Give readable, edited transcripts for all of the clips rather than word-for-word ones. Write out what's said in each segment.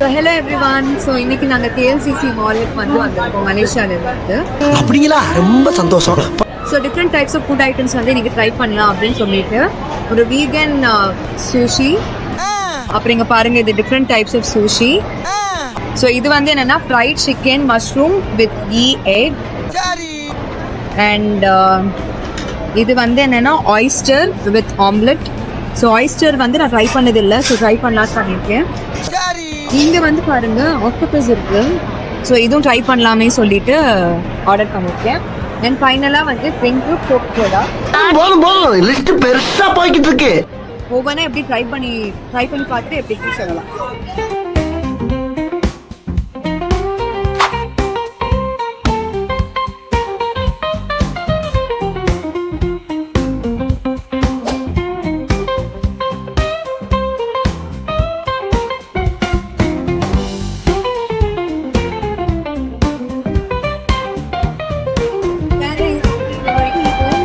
So hello everyone. So இன்னைக்கு நாங்க KLCC மாலுக்கு வந்திருக்கோம் மலேசியால இருந்து. அப்படிங்களா? ரொம்ப சந்தோஷம். So different types of food items வந்து நீங்க ட்ரை பண்ணலாம் அப்படின்னு சொல்லிட்டு ஒரு vegan sushi. அப்புறம் இங்க பாருங்க இது different types of sushi. So இது வந்து என்னன்னா fried chicken mushroom with ghee egg. And இது வந்து என்னன்னா oyster with omelette. So oyster வந்து நான் ட்ரை பண்ணது இல்லை, ஸோ ட்ரை பண்ணலாம்னு பண்ணியிருக்கேன். இங்கே வந்து பாருங்க ஆக்டோபஸ் இருக்கு, ஸோ இதுவும் ட்ரை பண்ணலாமே சொல்லிட்டு ஆர்டர் பண்ணியிருக்கேன். அண்ட் ஃபைனலாக வந்து ட்ரிங்க் கோக் கோலா. போதும் லிஸ்ட் பெருசா போய்கிட்டு இருக்கு. ஒவ்வொன்றா எப்படி ட்ரை பண்ணி பார்த்துட்டு எப்படி சொல்லலாம்.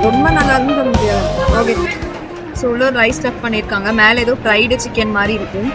ரொம்ப நல்லா இருந்து முடியாது. ஓகே, ஸோ உள்ள ரைஸ் ஸ்டஃப் பண்ணியிருக்காங்க, மேலே ஏதோ ஃப்ரைடு சிக்கன் மாதிரி இருக்கும்.